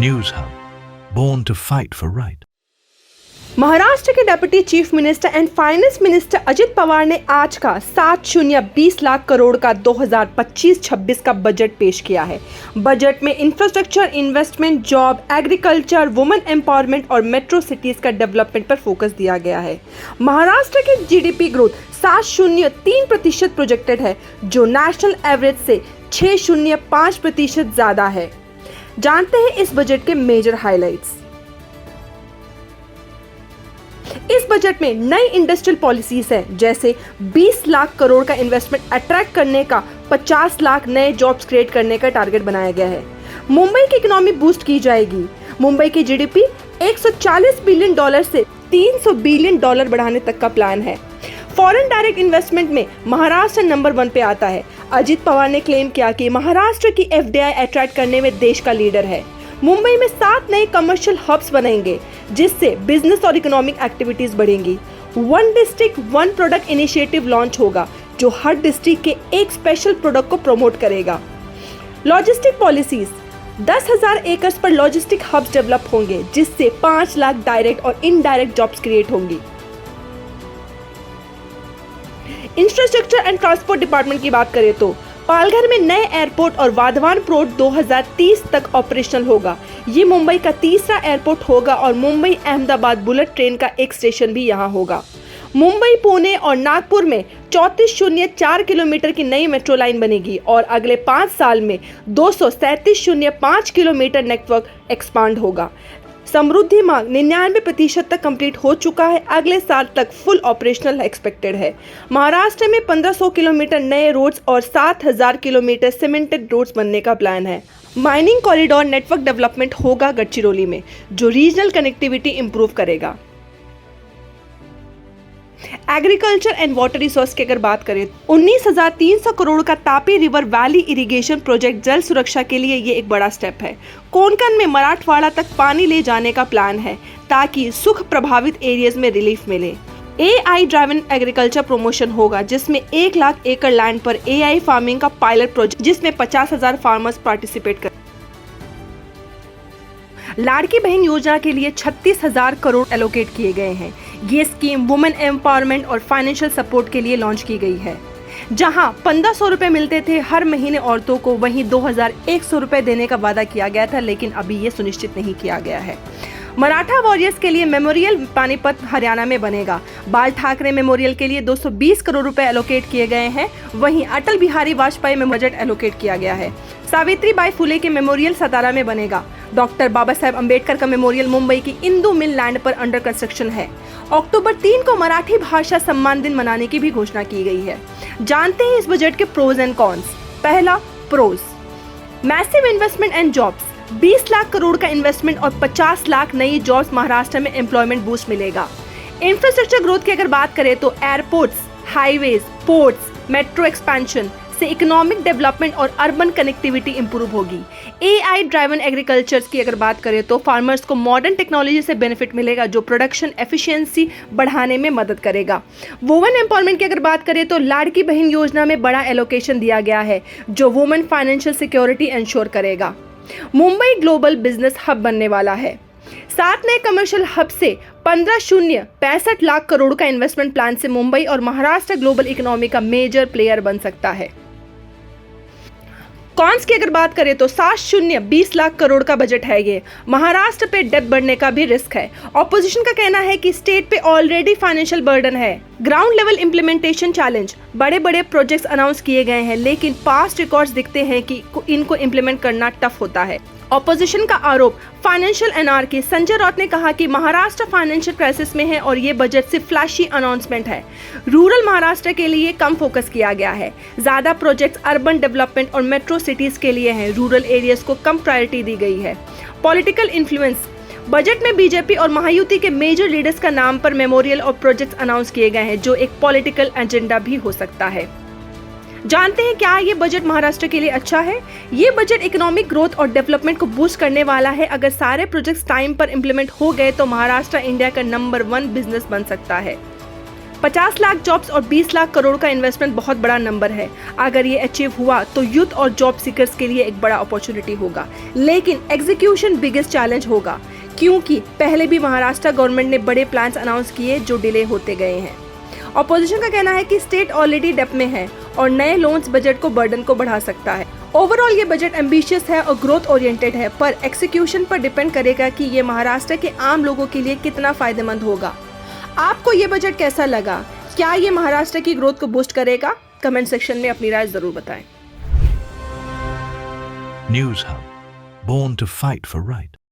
News Hub, born to fight for right. Maharashtra के deputy chief minister and finance minister Ajit Pawar ने आज का 720 लाख करोड़ का 2025-26 का बजट पेश किया है। बजट में infrastructure, investment, job, agriculture, women empowerment और मेट्रो सिटीज का डेवलपमेंट पर फोकस दिया गया है। महाराष्ट्र की जीडीपी ग्रोथ 7.03% प्रोजेक्टेड है, जो नेशनल एवरेज से 6.05% ज्यादा है। जानते हैं इस बजट के मेजर हाइलाइट्स। इस बजट में नई इंडस्ट्रियल पॉलिसीज हैं, जैसे 20 लाख करोड़ का इन्वेस्टमेंट अट्रैक्ट करने का, 50 लाख नए जॉब्स क्रिएट करने का टारगेट बनाया गया है। मुंबई की इकोनॉमी बूस्ट की जाएगी। मुंबई की जीडीपी $140 बिलियन से $300 बिलियन बढ़ाने तक का प्लान है। फॉरेन डायरेक्ट इन्वेस्टमेंट में महाराष्ट्र नंबर 1 पे आता है। अजित पवार ने क्लेम किया कि महाराष्ट्र की एफडीआई अट्रैक्ट करने में देश का लीडर है। मुंबई में 7 नए कमर्शियल हब्स बनेंगे, जिससे बिजनेस और इकोनॉमिक एक्टिविटीज बढ़ेंगी। 1 डिस्ट्रिक्ट 1 प्रोडक्ट इनिशिएटिव लॉन्च होगा, जो हर डिस्ट्रिक्ट के एक स्पेशल प्रोडक्ट को प्रमोट करेगा। लॉजिस्टिक पॉलिसीज, 10,000 एकर्स पर लॉजिस्टिक हब्स डेवलप होंगे, जिससे 5 लाख डायरेक्ट और इनडायरेक्ट जॉब्स क्रिएट होंगी। इंफ्रास्ट्रक्चर एंड ट्रांसपोर्ट डिपार्टमेंट की बात करें तो पालघर में नए एयरपोर्ट और वाधवान पोर्ट 2030 तक ऑपरेशनल होगा। ये मुंबई का तीसरा एयरपोर्ट होगा और मुंबई अहमदाबाद बुलेट ट्रेन का एक स्टेशन भी यहाँ होगा। मुंबई, पुणे और नागपुर में 34.04 किलोमीटर की नई मेट्रो लाइन बनेगी और अगले 5 साल में 237.05 किलोमीटर नेटवर्क एक्सपांड होगा। समृद्धि मार्ग 99% तक कंप्लीट हो चुका है। अगले साल तक फुल ऑपरेशनल एक्सपेक्टेड है। महाराष्ट्र में 1500 किलोमीटर नए रोड्स और 7000 किलोमीटर सीमेंटेड रोड्स बनने का प्लान है। माइनिंग कॉरिडोर नेटवर्क डेवलपमेंट होगा गडचिरोली में, जो रीजनल कनेक्टिविटी इंप्रूव करेगा। एग्रीकल्चर एंड वाटर रिसोर्स की अगर बात करें, 19,300 करोड़ का Tapi river valley irrigation project जल सुरक्षा के लिए ये एक बड़ा स्टेप है। कोंकण में मराठवाड़ा तक पानी ले जाने का प्लान है, ताकि सुख प्रभावित एरियाज में रिलीफ मिले। AI ड्राइवन एग्रीकल्चर प्रमोशन होगा, जिसमें 1 लाख एकड़ लैंड पर AI फार्मिंग का पायलट प्रोजेक्ट, जिसमें 50,000 फार्मर्स पार्टिसिपेट कर। लाड़की बहन योजना के लिए 36,000 करोड़ एलोकेट किए गए हैं। ये स्कीम वुमेन एम्पावरमेंट और फाइनेंशियल सपोर्ट के लिए लॉन्च की गई है। जहां 1500 रुपए मिलते थे हर महीने औरतों को, वहीं 2100 रुपए देने का वादा किया गया था, लेकिन अभी ये सुनिश्चित नहीं किया गया है। मराठा वॉरियर्स के लिए मेमोरियल पानीपत हरियाणा में बनेगा। बाल ठाकरे मेमोरियल के लिए 220 करोड़ रुपए एलोकेट किए गए हैं। वहीं अटल बिहारी वाजपेयी में बजट एलोकेट किया गया है। सावित्रीबाई फुले के मेमोरियल सतारा में बनेगा। डॉक्टर बाबा साहेब अम्बेडकर का मेमोरियल मुंबई की इंदू मिल लैंड पर अंडर कंस्ट्रक्शन है। अक्टूबर 3 को मराठी भाषा सम्मान दिन मनाने की भी घोषणा की गई है। जानते हैं इस बजट के प्रोज एंड कॉन्स। पहला, pros, massive investment and jobs, 20 lakh crore का इन्वेस्टमेंट और 50 लाख नई जॉब्स, महाराष्ट्र में एम्प्लॉयमेंट बूस्ट मिलेगा। इंफ्रास्ट्रक्चर ग्रोथ की अगर बात करें तो airports, highways, ports, metro expansion से इकोनॉमिक डेवलपमेंट और अर्बन कनेक्टिविटी इंप्रूव होगी। AI ड्राइवन एग्रीकल्चर की अगर बात करें तो फार्मर्स को मॉडर्न टेक्नोलॉजी से बेनिफिट मिलेगा, जो प्रोडक्शन एफिशिएंसी बढ़ाने में मदद करेगा। वुमेन एम्पावरमेंट की अगर बात करें तो लाड़की बहन योजना में बड़ा एलोकेशन दिया गया है, जो वुमेन फाइनेंशियल सिक्योरिटी इंश्योर करेगा। मुंबई ग्लोबल बिजनेस हब बनने वाला है। 7 नए कमर्शियल हब से 15,065 लाख करोड़ का इन्वेस्टमेंट प्लान से मुंबई और महाराष्ट्र ग्लोबल इकोनॉमी का मेजर प्लेयर बन सकता है। कॉन्स की अगर बात करें तो 7.20 लाख करोड़ का बजट है ये। महाराष्ट्र पे डेब्ट बढ़ने का भी रिस्क है। ऑपोजिशन का कहना है कि स्टेट पे ऑलरेडी फाइनेंशियल बर्डन है। ग्राउंड लेवल इम्प्लीमेंटेशन चैलेंज, बड़े बड़े प्रोजेक्ट्स अनाउंस किए गए हैं, लेकिन पास्ट रिकॉर्ड्स दिखते हैं कि इनको इम्प्लीमेंट करना टफ होता है। ऑपोजिशन का आरोप, फाइनेंशियल एनार्की। संजय राउत ने कहा कि महाराष्ट्र फाइनेंशियल क्राइसिस में है और ये बजट सिर्फ फ्लैशी अनाउंसमेंट है। रूरल महाराष्ट्र के लिए कम फोकस किया गया है। ज्यादा प्रोजेक्ट्स अर्बन डेवलपमेंट और मेट्रो सिटीज के लिए हैं। रूरल एरियाज को कम प्रायोरिटी दी गई है। पॉलिटिकल इन्फ्लुएंस, बजट में बीजेपी और महायुति के मेजर लीडर्स का नाम पर मेमोरियल और प्रोजेक्ट्स अनाउंस किए गए हैं, जो एक पॉलिटिकल एजेंडा भी हो सकता है। जानते हैं क्या ये बजट महाराष्ट्र के लिए अच्छा है? ये बजट इकोनॉमिक ग्रोथ और डेवलपमेंट को बूस्ट करने वाला है। अगर सारे प्रोजेक्ट्स टाइम पर इंप्लीमेंट हो गए तो महाराष्ट्र इंडिया का नंबर 1 बिजनेस बन सकता है। 50 लाख जॉब्स और 20 लाख करोड़ का इन्वेस्टमेंट बहुत बड़ा नंबर है। अगर ये अचीव हुआ तो यूथ और जॉब सीकर्स के लिए एक बड़ा अपॉर्चुनिटी होगा, लेकिन एग्जीक्यूशन बिगेस्ट चैलेंज होगा, क्योंकि पहले भी महाराष्ट्र गवर्नमेंट ने बड़े प्लान्स अनाउंस किए जो डिले होते गए हैं। ऑपोजिशन का कहना है कि स्टेट ऑलरेडी डेप में है और नए लोन्स बजट को बर्डन को बढ़ा सकता है। ओवरऑल ये बजट एम्बिशियस है और ग्रोथ ओरिएंटेड है, पर एक्सिक्यूशन पर डिपेंड करेगा कि ये महाराष्ट्र के आम लोगों के लिए कितना फायदेमंद होगा। आपको ये बजट कैसा लगा? क्या ये महाराष्ट्र की ग्रोथ को बूस्ट करेगा? कमेंट सेक्शन में अपनी राय जरूर बताएं। News Hub. Born to fight for right.